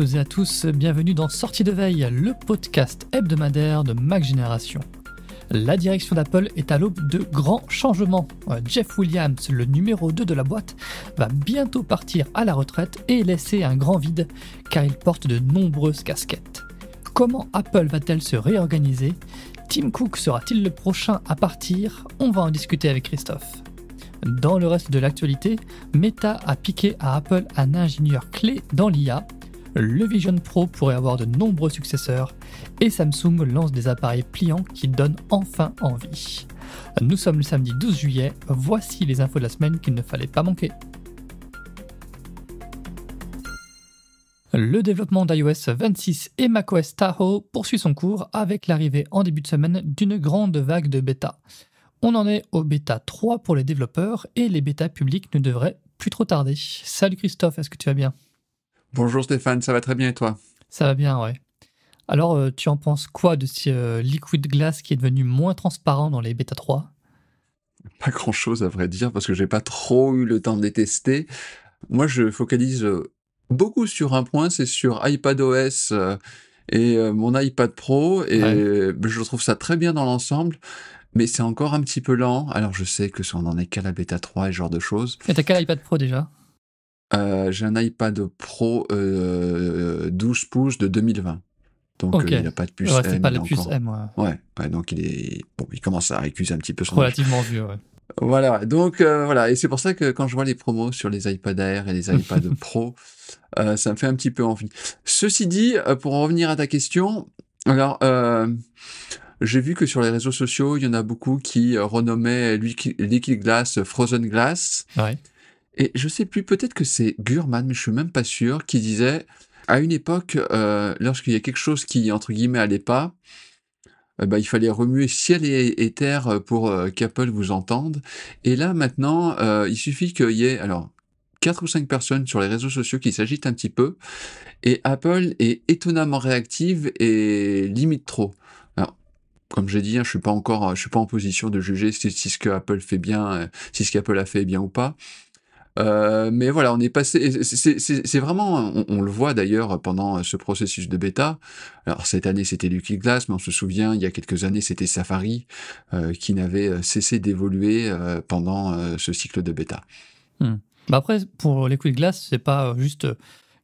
toutes et à tous, bienvenue dans Sortie de Veille, le podcast hebdomadaire de Mac Génération. La direction d'Apple est à l'aube de grands changements. Jeff Williams, le numéro 2 de la boîte, va bientôt partir à la retraite et laisser un grand vide car il porte de nombreuses casquettes. Comment Apple va-t-elle se réorganiser ? Tim Cook sera-t-il le prochain à partir ? On va en discuter avec Christophe. Dans le reste de l'actualité, Meta a piqué à Apple un ingénieur clé dans l'IA, le Vision Pro pourrait avoir de nombreux successeurs, et Samsung lance des appareils pliants qui donnent enfin envie. Nous sommes le samedi 12 juillet, voici les infos de la semaine qu'il ne fallait pas manquer. Le développement d'iOS 26 et macOS Tahoe poursuit son cours avec l'arrivée en début de semaine d'une grande vague de bêta. On en est au bêta 3 pour les développeurs et les bêtas publics ne devraient plus trop tarder. Salut Christophe, est-ce que tu vas bien ? Bonjour Stéphane, ça va très bien et toi ? Ça va bien, ouais. Alors, tu en penses quoi de ce Liquid Glass qui est devenu moins transparent dans les bêta 3 ? Pas grand-chose à vrai dire parce que j'ai pas trop eu le temps de les tester. Moi, je focalise beaucoup sur un point, c'est sur iPadOS et mon iPad Pro et je trouve ça très bien dans l'ensemble. Mais c'est encore un petit peu lent. Alors, je sais que on en est qu'à la bêta 3 et ce genre de choses. Et t'as quel iPad Pro déjà ? J'ai un iPad Pro 12 pouces de 2020. Donc, il n'a pas de puce ouais, M. c'est pas le puce M. Ouais, donc il commence à récuser un petit peu son relativement vieux, ouais. Voilà, donc voilà. Et c'est pour ça que quand je vois les promos sur les iPad Air et les iPad Pro, ça me fait un petit peu envie. Ceci dit, pour en revenir à ta question, alors... j'ai vu que sur les réseaux sociaux, il y en a beaucoup qui renommaient Liquid Glass Frozen Glass. Ouais. Et je sais plus, peut-être que c'est Gurman, mais je suis même pas sûr, qui disait, à une époque, lorsqu'il y a quelque chose qui, entre guillemets, allait pas, il fallait remuer ciel et terre pour qu'Apple vous entende. Et là, maintenant, il suffit qu'il y ait, alors, 4 ou 5 personnes sur les réseaux sociaux qui s'agitent un petit peu, et Apple est étonnamment réactive et limite trop. Alors, comme j'ai dit, je suis pas en position de juger si ce que Apple fait bien, si ce qu'Apple a fait est bien ou pas. Mais voilà, on est passé. C'est vraiment, on le voit d'ailleurs pendant ce processus de bêta. Alors cette année c'était Liquid Glass, mais on se souvient, il y a quelques années c'était Safari qui n'avait cessé d'évoluer pendant ce cycle de bêta. Après, pour Liquid Glass, c'est pas juste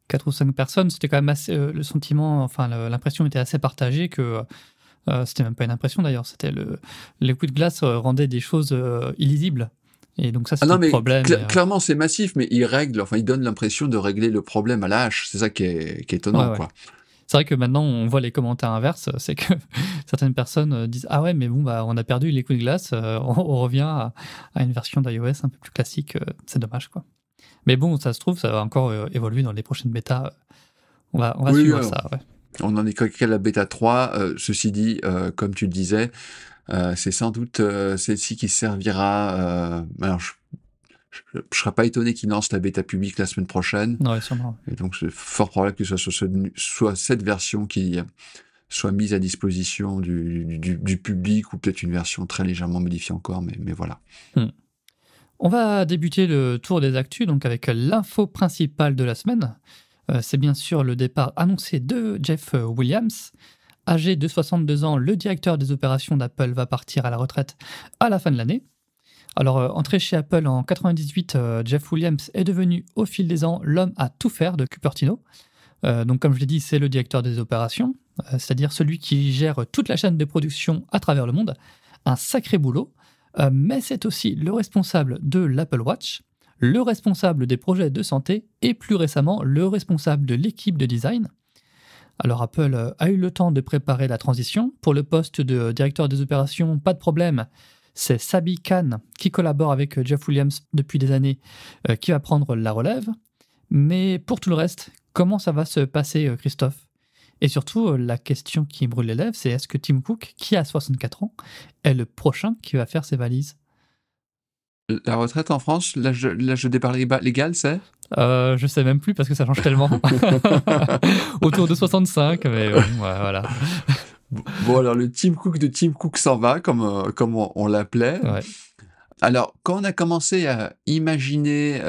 4 ou 5 personnes, c'était quand même assez, le sentiment, enfin l'impression était assez partagée que c'était même pas une impression d'ailleurs, c'était le Liquid Glass rendait des choses illisibles. Et donc ça, c'est le problème. Clairement, c'est massif, mais il donne l'impression de régler le problème à la hache. C'est ça qui est étonnant, ouais. Quoi. C'est vrai que maintenant, on voit les commentaires inverses. C'est que certaines personnes disent « Ah ouais, mais bon, on a perdu Liquid Glass, on revient à une version d'iOS un peu plus classique. C'est dommage, quoi. » Mais bon, ça se trouve, ça va encore évoluer dans les prochaines bêtas. On va suivre ça, ouais. On en est qu'à la bêta 3. Ceci dit, comme tu le disais, c'est sans doute celle-ci qui servira. Alors, je serais pas étonné qu'ils lancent la bêta publique la semaine prochaine. Ouais, sûrement. Et donc, c'est fort probable que ce soit cette version qui soit mise à disposition du public ou peut-être une version très légèrement modifiée encore, mais voilà. On va débuter le tour des actus donc avec l'info principale de la semaine. C'est bien sûr le départ annoncé de Jeff Williams. Âgé de 62 ans, le directeur des opérations d'Apple va partir à la retraite à la fin de l'année. Alors, entré chez Apple en 1998, Jeff Williams est devenu au fil des ans l'homme à tout faire de Cupertino. Donc, comme je l'ai dit, c'est le directeur des opérations, c'est-à-dire celui qui gère toute la chaîne de production à travers le monde. Un sacré boulot, mais c'est aussi le responsable de l'Apple Watch, le responsable des projets de santé et plus récemment le responsable de l'équipe de design. Alors Apple a eu le temps de préparer la transition. Pour le poste de directeur des opérations, pas de problème. C'est Sabi Khan qui collabore avec Jeff Williams depuis des années qui va prendre la relève. Mais pour tout le reste, comment ça va se passer, Christophe ? Et surtout, la question qui brûle les lèvres, c'est est-ce que Tim Cook, qui a 64 ans, est le prochain qui va faire ses valises ? La retraite en France, l'âge de départ légal, c'est ? Je sais même plus parce que ça change tellement. Autour de 65, mais voilà. Bon, alors le Tim Cook de Tim Cook s'en va, comme on l'appelait. Ouais. Alors, quand on a commencé à imaginer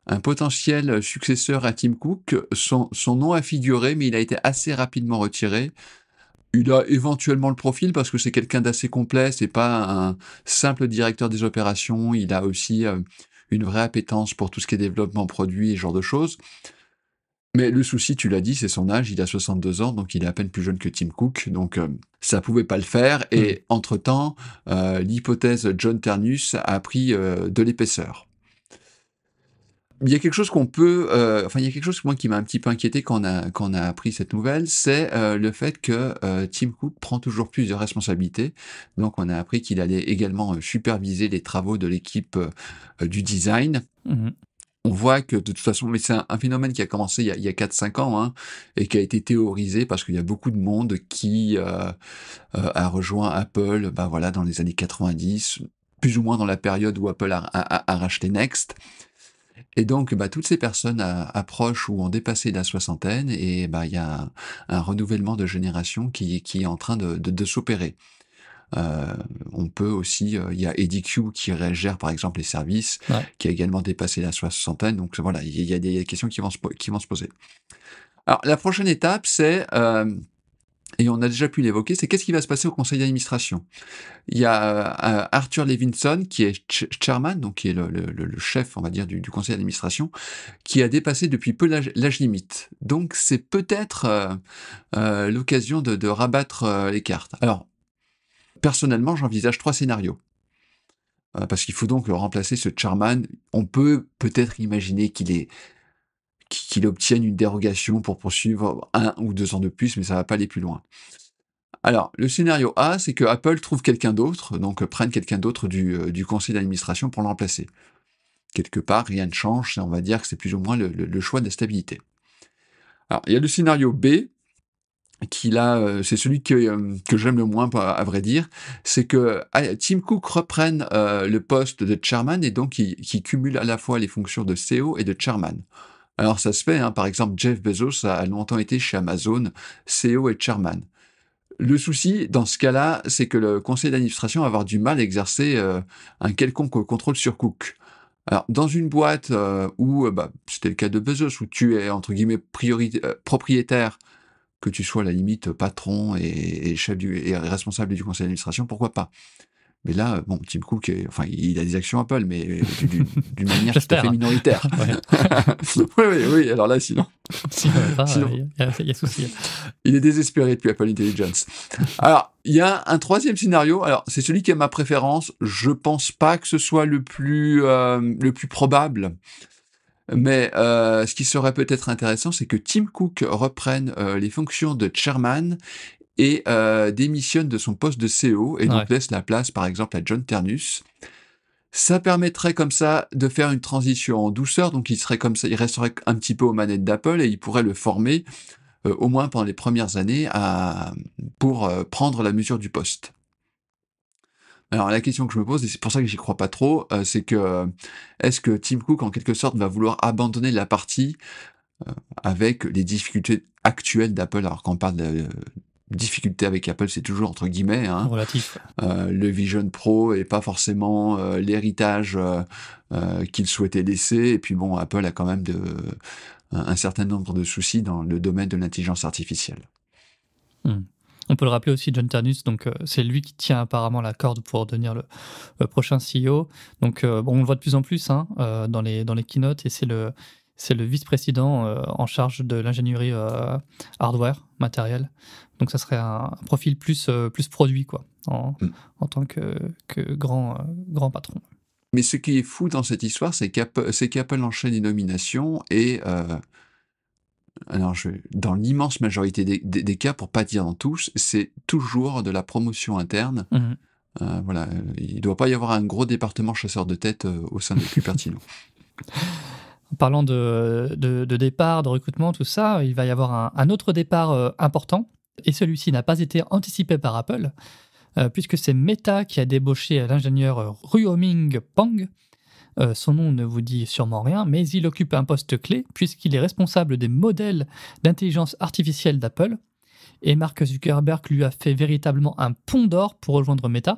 un potentiel successeur à Tim Cook. Son nom a figuré, mais il a été assez rapidement retiré. Il a éventuellement le profil parce que c'est quelqu'un d'assez complet, c'est pas un simple directeur des opérations, il a aussi une vraie appétence pour tout ce qui est développement produit et ce genre de choses. Mais le souci, tu l'as dit, c'est son âge, il a 62 ans, donc il est à peine plus jeune que Tim Cook, donc ça pouvait pas le faire, et entre-temps, l'hypothèse John Ternus a pris de l'épaisseur. Il y a quelque chose il y a quelque chose moi qui m'a un petit peu inquiété quand on a appris cette nouvelle, c'est le fait que Tim Cook prend toujours plus de responsabilités. Donc on a appris qu'il allait également superviser les travaux de l'équipe du design. On voit que de toute façon, mais c'est un phénomène qui a commencé il y a 4-5 ans, hein, et qui a été théorisé parce qu'il y a beaucoup de monde qui a rejoint Apple voilà, dans les années 90, plus ou moins dans la période où Apple a racheté Next. Et donc, toutes ces personnes approchent ou ont dépassé la soixantaine, et il y a un renouvellement de génération qui est en train de s'opérer. On peut aussi, il y a EDQ qui gère par exemple les services, qui a également dépassé la soixantaine. Donc voilà, il y a des questions qui vont se poser. Alors la prochaine étape, c'est et on a déjà pu l'évoquer, c'est qu'est-ce qui va se passer au conseil d'administration. Il y a Arthur Levinson, qui est chairman, donc qui est le chef, on va dire, du conseil d'administration, qui a dépassé depuis peu l'âge limite. Donc c'est peut-être l'occasion de rabattre les cartes. Alors, personnellement, j'envisage 3 scénarios. Parce qu'il faut donc remplacer ce chairman. On peut peut-être imaginer qu'il obtienne une dérogation pour poursuivre 1 ou 2 ans de plus, mais ça va pas aller plus loin. Alors, le scénario A, c'est que Apple trouve quelqu'un d'autre, donc prenne quelqu'un d'autre du conseil d'administration pour le remplacer. Quelque part, rien ne change, on va dire que c'est plus ou moins le choix de la stabilité. Alors, il y a le scénario B, qui là, c'est celui que j'aime le moins, à vrai dire, c'est que Tim Cook reprenne le poste de chairman et donc qui cumule à la fois les fonctions de CEO et de chairman. Alors ça se fait, hein, par exemple, Jeff Bezos a longtemps été chez Amazon, CEO et chairman. Le souci, dans ce cas-là, c'est que le conseil d'administration va avoir du mal à exercer un quelconque contrôle sur Cook. Alors, dans une boîte où, c'était le cas de Bezos, où tu es, entre guillemets, propriétaire, que tu sois à la limite patron et chef et responsable du conseil d'administration, pourquoi pas. Mais là, Tim Cook, il a des actions Apple, mais d'une manière tout à fait minoritaire. Oui, alors là, sinon. Il y a souci. Il est désespéré depuis Apple Intelligence. Alors, il y a un troisième scénario. Alors, c'est celui qui a ma préférence. Je pense pas que ce soit le plus probable. Mais ce qui serait peut-être intéressant, c'est que Tim Cook reprenne les fonctions de chairman et démissionne de son poste de CEO et donc laisse la place, par exemple, à John Ternus. Ça permettrait comme ça de faire une transition en douceur, donc il resterait un petit peu aux manettes d'Apple et il pourrait le former, au moins pendant les premières années, pour prendre la mesure du poste. Alors la question que je me pose, et c'est pour ça que j'y crois pas trop, c'est que est-ce que Tim Cook, en quelque sorte, va vouloir abandonner la partie avec les difficultés actuelles d'Apple? Alors quand on parle de difficultés avec Apple, c'est toujours entre guillemets, hein. Relatif. Le Vision Pro est pas forcément l'héritage qu'il souhaitait laisser, et puis Apple a quand même un certain nombre de soucis dans le domaine de l'intelligence artificielle. On peut le rappeler aussi, John Ternus, donc c'est lui qui tient apparemment la corde pour devenir le prochain CEO. Donc on le voit de plus en plus dans les keynotes, et c'est le vice-président en charge de l'ingénierie hardware, matériel. Donc ça serait un profil plus produit, quoi, en tant que grand patron. Mais ce qui est fou dans cette histoire, c'est qu'Apple enchaîne les nominations et alors dans l'immense majorité des cas, pour pas dire dans tous, c'est toujours de la promotion interne. Voilà, il ne doit pas y avoir un gros département chasseur de tête au sein de Cupertino. En parlant de départ, de recrutement, tout ça, il va y avoir un autre départ important, et celui-ci n'a pas été anticipé par Apple, puisque c'est Meta qui a débauché l'ingénieur Ruoming Pang. Son nom ne vous dit sûrement rien, mais il occupe un poste clé, puisqu'il est responsable des modèles d'intelligence artificielle d'Apple, et Mark Zuckerberg lui a fait véritablement un pont d'or pour rejoindre Meta,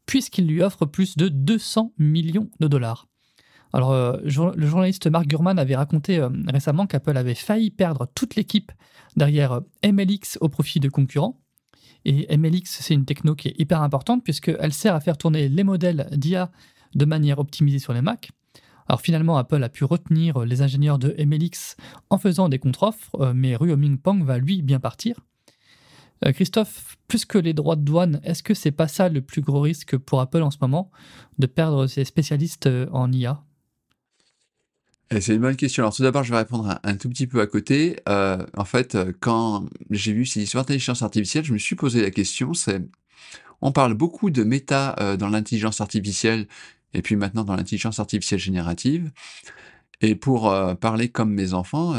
puisqu'il lui offre plus de 200 millions de dollars. Alors, le journaliste Mark Gurman avait raconté récemment qu'Apple avait failli perdre toute l'équipe derrière MLX au profit de concurrents. Et MLX, c'est une techno qui est hyper importante puisqu'elle sert à faire tourner les modèles d'IA de manière optimisée sur les Mac. Alors finalement, Apple a pu retenir les ingénieurs de MLX en faisant des contre-offres, mais Ruoming Pang va lui bien partir. Christophe, plus que les droits de douane, est-ce que c'est pas ça le plus gros risque pour Apple en ce moment, de perdre ses spécialistes en IA? C'est une bonne question. Alors tout d'abord, je vais répondre un tout petit peu à côté. En fait, quand j'ai vu ces histoires d'intelligence artificielle, je me suis posé la question, on parle beaucoup de méta dans l'intelligence artificielle et puis maintenant dans l'intelligence artificielle générative. Et pour parler comme mes enfants,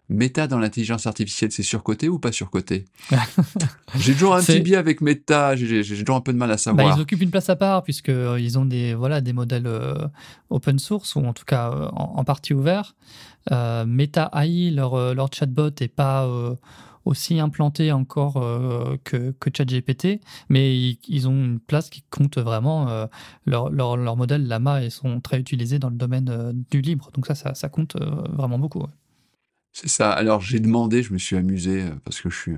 méta dans l'intelligence artificielle, c'est surcoté ou pas surcoté? J'ai toujours un petit C'est biais avec méta, j'ai toujours un peu de mal à Ils savoir. occupent une place à part puisqu'ils ont des modèles open source ou en tout cas en partie ouverts. Meta AI, leur chatbot n'est pas aussi implanté encore que ChatGPT, mais ils ont une place qui compte vraiment. Leur modèle Llama, ils sont très utilisés dans le domaine du libre, donc ça compte vraiment beaucoup. Ouais. C'est ça. Alors j'ai demandé, je me suis amusé parce que je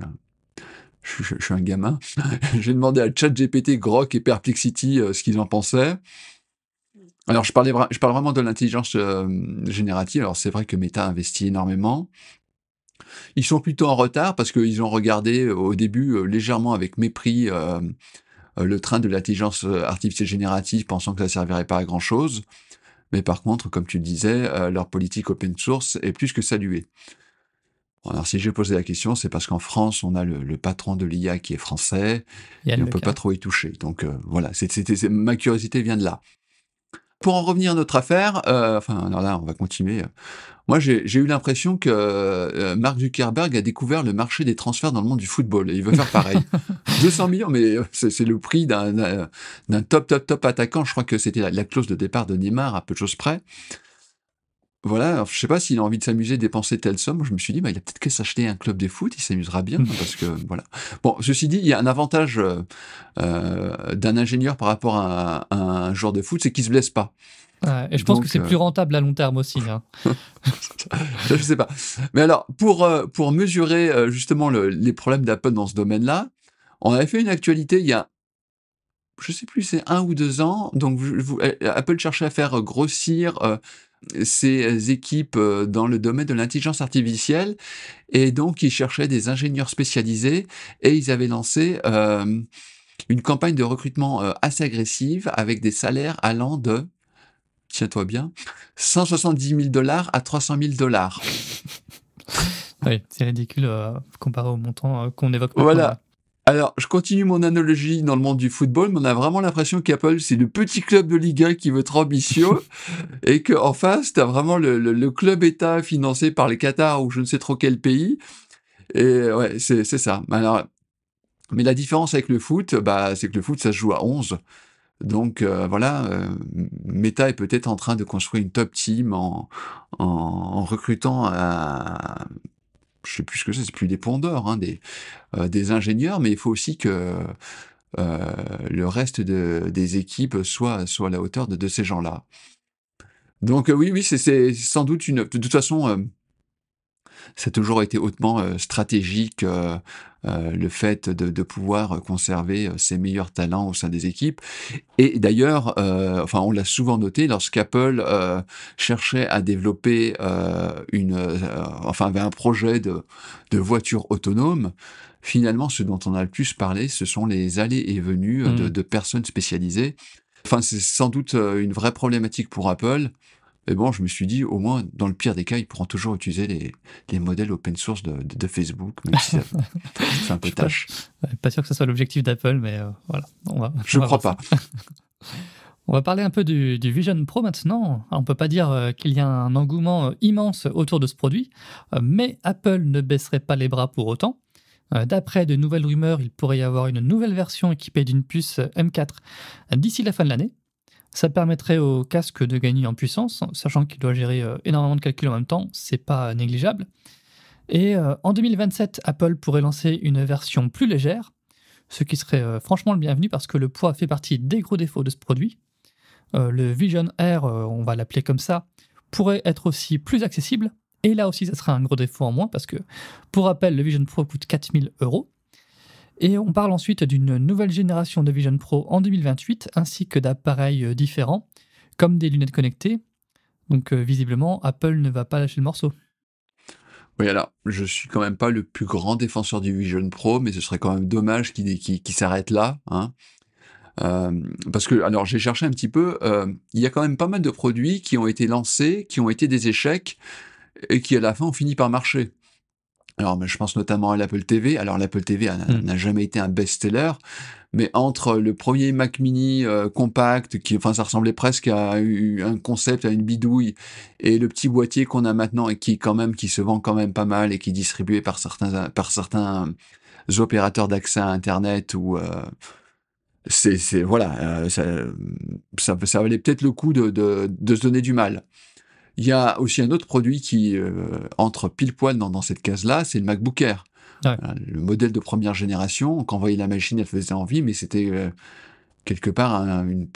suis un gamin. J'ai demandé à ChatGPT, Grok et Perplexity ce qu'ils en pensaient. Alors je parle vraiment de l'intelligence générative. Alors c'est vrai que Meta investit énormément. Ils sont plutôt en retard parce qu'ils ont regardé au début légèrement avec mépris le train de l'intelligence artificielle générative, pensant que ça servirait pas à grand chose. Mais par contre, comme tu le disais, leur politique open source est plus que saluée. Bon, alors si j'ai posé la question, c'est parce qu'en France, on a le patron de l'IA qui est français Yann et on peut pas Leca. trop y toucher. Donc voilà, ma curiosité vient de là. Pour en revenir à notre affaire, alors là, on va continuer. Moi, j'ai eu l'impression que Mark Zuckerberg a découvert le marché des transferts dans le monde du football et il veut faire pareil. 200 millions, mais c'est le prix d'un top attaquant. Je crois que c'était la clause de départ de Neymar, à peu de choses près. Voilà, alors je sais pas s'il a envie de s'amuser, dépenser telle somme. Je me suis dit, bah, il a peut-être qu'à s'acheter un club de foot, il s'amusera bien, parce que voilà. Bon, ceci dit, il y a un avantage d'un ingénieur par rapport à un joueur de foot, c'est qu'il se blesse pas. Ouais, et je pense que Donc, c'est plus rentable à long terme aussi, hein. je sais pas. Mais alors, pour mesurer justement les problèmes d'Apple dans ce domaine-là, on avait fait une actualité il y a, je sais plus, c'est 1 ou 2 ans. Donc, Apple cherchait à faire grossir ses équipes dans le domaine de l'intelligence artificielle. Et donc, ils cherchaient des ingénieurs spécialisés et ils avaient lancé une campagne de recrutement assez agressive avec des salaires allant de, tiens-toi bien, $170 000 à $300 000. Oui, c'est ridicule comparé au montant qu'on évoque maintenant. Ouais. Voilà. Alors, je continue mon analogie dans le monde du football, mais on a vraiment l'impression qu'Apple, c'est le petit club de Ligue 1 qui veut être ambitieux, et qu'en face, t'as vraiment le club État financé par les Qatar ou je ne sais trop quel pays. Et ouais, c'est ça. Alors, mais la différence avec le foot, bah, c'est que le foot, ça se joue à 11. Donc voilà, Meta est peut-être en train de construire une top team en recrutant je sais plus ce que c'est plus des pondeurs, hein, des ingénieurs, mais il faut aussi que le reste des équipes soit à la hauteur de ces gens-là. Donc oui, c'est sans doute de toute façon, ça a toujours été hautement stratégique, le fait de pouvoir conserver ses meilleurs talents au sein des équipes. Et d'ailleurs, on l'a souvent noté, lorsqu'Apple cherchait à développer avait un projet de voiture autonome, finalement, ce dont on a le plus parlé, ce sont les allées et venues de personnes spécialisées. Enfin, c'est sans doute une vraie problématique pour Apple. Mais bon, je me suis dit, au moins, dans le pire des cas, ils pourront toujours utiliser les modèles open source de Facebook, même si ça fait un peu tâche. Pas sûr que ce soit l'objectif d'Apple, mais voilà. Je crois pas. On va parler un peu du Vision Pro maintenant. Alors, on ne peut pas dire qu'il y a un engouement immense autour de ce produit, mais Apple ne baisserait pas les bras pour autant. D'après de nouvelles rumeurs, il pourrait y avoir une nouvelle version équipée d'une puce M4 d'ici la fin de l'année. Ça permettrait au casque de gagner en puissance, sachant qu'il doit gérer énormément de calculs en même temps, c'est pas négligeable. Et en 2027, Apple pourrait lancer une version plus légère, ce qui serait franchement le bienvenu parce que le poids fait partie des gros défauts de ce produit. Le Vision Air, on va l'appeler comme ça, pourrait être aussi plus accessible. Et là aussi, ça sera un gros défaut en moins parce que, pour rappel, le Vision Pro coûte 4 000 €. Et on parle ensuite d'une nouvelle génération de Vision Pro en 2028, ainsi que d'appareils différents, comme des lunettes connectées. Donc visiblement, Apple ne va pas lâcher le morceau. Oui, alors, je suis quand même pas le plus grand défenseur du Vision Pro, mais ce serait quand même dommage qu'il s'arrête là, hein. Parce que, alors, j'ai cherché un petit peu, il y a quand même pas mal de produits qui ont été lancés, qui ont été des échecs, et qui à la fin ont fini par marcher. Alors, mais je pense notamment à l'Apple TV. Alors, l'Apple TV n'a jamais été un best-seller, mais entre le premier Mac Mini compact, enfin, ça ressemblait presque à un concept, à une bidouille, et le petit boîtier qu'on a maintenant et qui se vend quand même pas mal et qui est distribué par certains opérateurs d'accès à Internet ou voilà, ça valait peut-être le coup de se donner du mal. Il y a aussi un autre produit qui entre pile poil dans cette case-là, c'est le MacBook Air. Ouais. Le modèle de première génération. Quand on voyait la machine, elle faisait envie, mais c'était quelque part une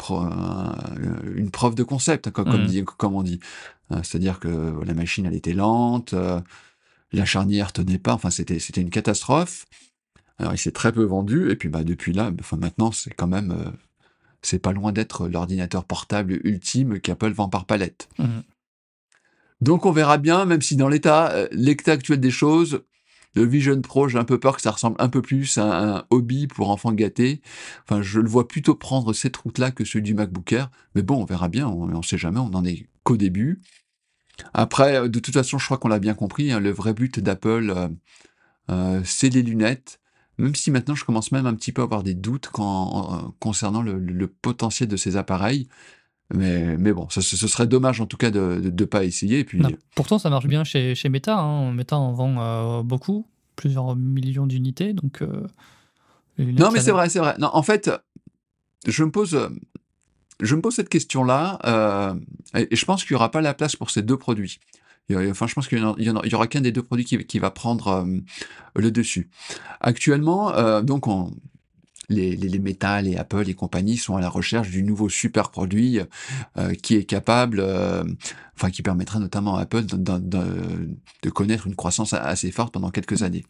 preuve de concept, comme on dit. C'est-à-dire que la machine, elle était lente, la charnière tenait pas, enfin c'était une catastrophe. Alors il s'est très peu vendu, et puis depuis là, maintenant c'est quand même, c'est pas loin d'être l'ordinateur portable ultime qu'Apple vend par palette. Donc on verra bien, même si dans l'état actuel des choses, le Vision Pro, j'ai un peu peur que ça ressemble un peu plus à un hobby pour enfants gâtés. Enfin, je le vois plutôt prendre cette route-là que celui du MacBook Air. Mais bon, on verra bien, on sait jamais, on n'en est qu'au début. Après, de toute façon, je crois qu'on l'a bien compris, hein, le vrai but d'Apple, c'est les lunettes. Même si maintenant, je commence même un petit peu à avoir des doutes concernant le potentiel de ces appareils. Mais bon, ce serait dommage en tout cas de ne pas essayer. Et puis, Non, pourtant, ça marche bien chez Meta. Hein. Meta en vend beaucoup, plusieurs millions d'unités. Donc, les lunettes, non, mais c'est vrai. Non, en fait, je me pose cette question-là, et je pense qu'il n'y aura pas la place pour ces deux produits. Enfin, je pense qu'il y aura qu'un des deux produits qui va prendre le dessus. Actuellement, donc les Meta, les Apple et compagnie sont à la recherche du nouveau super produit qui est capable, enfin qui permettra notamment à Apple de connaître une croissance assez forte pendant quelques années.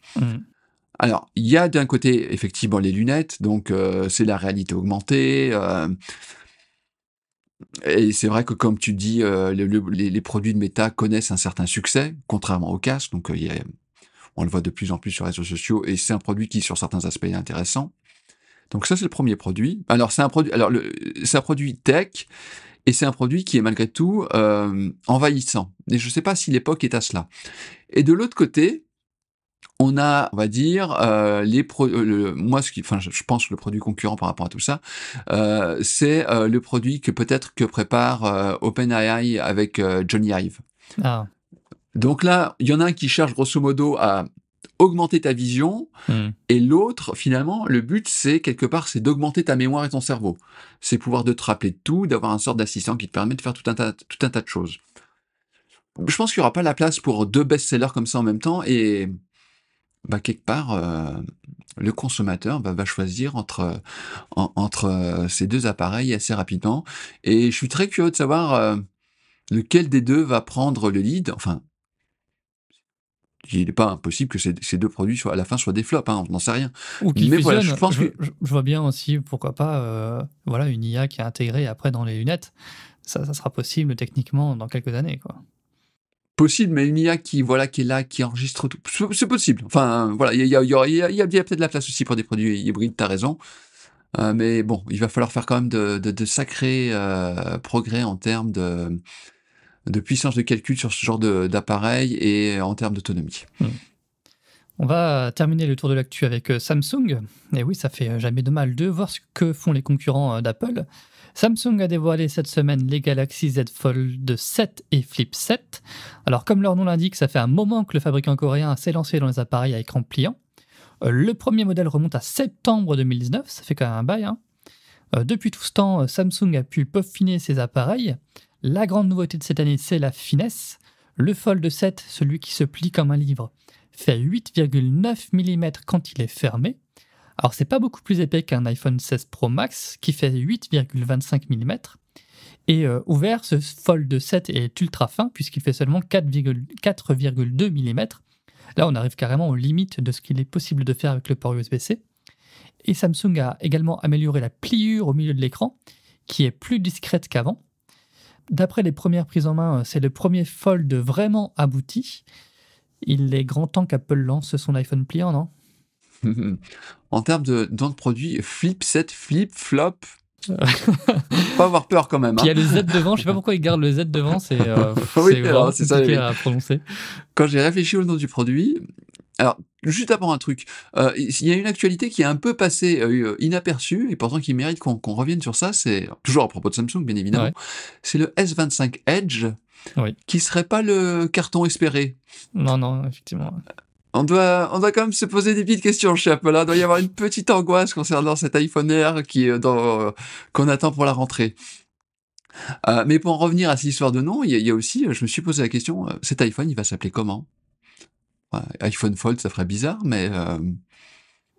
Alors, il y a d'un côté effectivement les lunettes, donc c'est la réalité augmentée. Et c'est vrai que comme tu dis, les produits de Meta connaissent un certain succès, contrairement au casque. Donc on le voit de plus en plus sur les réseaux sociaux, et c'est un produit qui, sur certains aspects, est intéressant. Donc ça, c'est le premier produit. Alors c'est un produit tech, et c'est un produit qui est malgré tout envahissant. Et je ne sais pas si l'époque est à cela. Et de l'autre côté, on a, on va dire, je pense que le produit concurrent par rapport à tout ça, c'est le produit que peut-être que prépare OpenAI avec Johnny Ive. Ah. Donc là, il y en a un qui cherche grosso modo à augmenter ta vision, et l'autre, finalement, le but, c'est quelque part, c'est d'augmenter ta mémoire et ton cerveau. C'est pouvoir de te rappeler de tout, d'avoir une sorte d'assistant qui te permet de faire tout un tas de choses. Je pense qu'il n'y aura pas la place pour deux best-sellers comme ça en même temps, et quelque part, le consommateur va choisir entre ces deux appareils assez rapidement. Et je suis très curieux de savoir lequel des deux va prendre le lead. Enfin, il n'est pas impossible que ces deux produits à la fin soient des flops, hein, on n'en sait rien. Ou qu'ils fusionnent. Voilà, je pense que... je vois bien aussi, pourquoi pas, une IA qui est intégrée après dans les lunettes. Ça sera possible techniquement dans quelques années, quoi. Possible, mais une IA qui est là, qui enregistre tout, c'est possible. Enfin, voilà, il y a peut-être la place aussi pour des produits hybrides, t'as raison. Mais bon, il va falloir faire quand même de sacrés progrès en termes de puissance de calcul sur ce genre d'appareil et en termes d'autonomie. On va terminer le tour de l'actu avec Samsung. Et oui, ça fait jamais de mal de voir ce que font les concurrents d'Apple. Samsung a dévoilé cette semaine les Galaxy Z Fold 7 et Flip 7. Alors, comme leur nom l'indique, ça fait un moment que le fabricant coréen s'est lancé dans les appareils à écran pliant. Le premier modèle remonte à septembre 2019, ça fait quand même un bail. Hein. Depuis tout ce temps, Samsung a pu peaufiner ses appareils. La grande nouveauté de cette année, c'est la finesse. Le Fold 7, celui qui se plie comme un livre, fait 8,9 mm quand il est fermé, Alors, c'est pas beaucoup plus épais qu'un iPhone 16 Pro Max qui fait 8,25 mm. Et ouvert, ce Fold 7 est ultra fin puisqu'il fait seulement 4,2 mm. Là, on arrive carrément aux limites de ce qu'il est possible de faire avec le port USB-C. Et Samsung a également amélioré la pliure au milieu de l'écran, qui est plus discrète qu'avant. D'après les premières prises en main, c'est le premier Fold vraiment abouti. Il est grand temps qu'Apple lance son iPhone pliant, non? En termes de nom de produit, Flip 7, Flip, Flop, pas avoir peur quand même. Puis il y Hein. a le Z devant, je sais pas pourquoi ils gardent le Z devant, c'est Oui, vraiment alors, c'est ça, compliqué oui. à prononcer. Quand j'ai réfléchi au nom du produit, alors juste avant un truc, il y a une actualité qui est un peu passée inaperçue et pourtant qui mérite qu'on revienne sur ça. C'est toujours à propos de Samsung, bien évidemment. Ouais. C'est le S25 Edge Oui. qui serait pas le carton espéré. Non, effectivement. On doit quand même se poser des petites questions chez Apple. Il doit y avoir une petite angoisse concernant cet iPhone Air qu'on attend pour la rentrée. Mais pour en revenir à cette histoire de nom, il y a aussi, je me suis posé la question, cet iPhone, il va s'appeler comment? Ouais, iPhone Fold, ça ferait bizarre, mais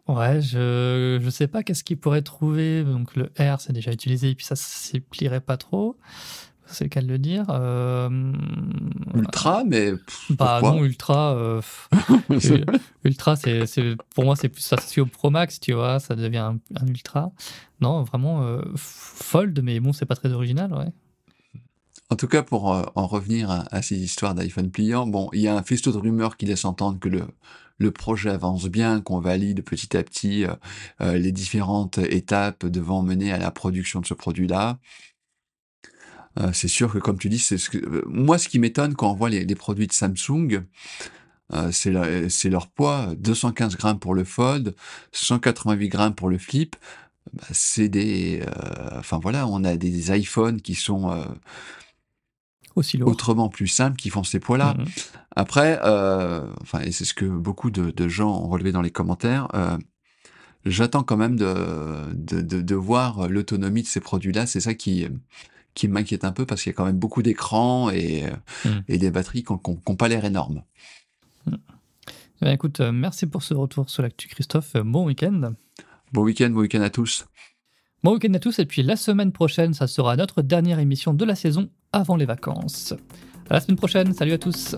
Ouais, je sais pas qu'est-ce qu'ils pourraient trouver. Donc le R, c'est déjà utilisé, et puis ça s'y plierait pas trop. C'est le cas de le dire. Ultra, mais Bah pourquoi? non, Ultra, Ultra, pour moi, c'est plus associé au Pro Max, tu vois, ça devient un Ultra. Non, vraiment, Fold, mais bon, c'est pas très original, ouais. En tout cas, pour en revenir à ces histoires d'iPhone pliant, bon, il y a un faisceau de rumeurs qui laisse entendre que le projet avance bien, qu'on valide petit à petit les différentes étapes devant mener à la production de ce produit-là. C'est sûr que, comme tu dis, moi, ce qui m'étonne quand on voit les produits de Samsung, c'est leur poids, 215 grammes pour le Fold, 188 grammes pour le Flip. Bah, c'est enfin voilà, on a des iPhones qui sont Aussi lourd. autrement plus simples, qui font ces poids-là. Mhm. Après, enfin, et c'est ce que beaucoup de gens ont relevé dans les commentaires, j'attends quand même de voir l'autonomie de ces produits-là. C'est ça qui m'inquiète un peu parce qu'il y a quand même beaucoup d'écrans et des batteries qui n'ont pas l'air énormes. Eh bien, écoute, merci pour ce retour sur l'actu, Christophe. Bon week-end. Bon week-end à tous. Bon week-end à tous, et puis la semaine prochaine, ça sera notre dernière émission de la saison avant les vacances. À la semaine prochaine, salut à tous.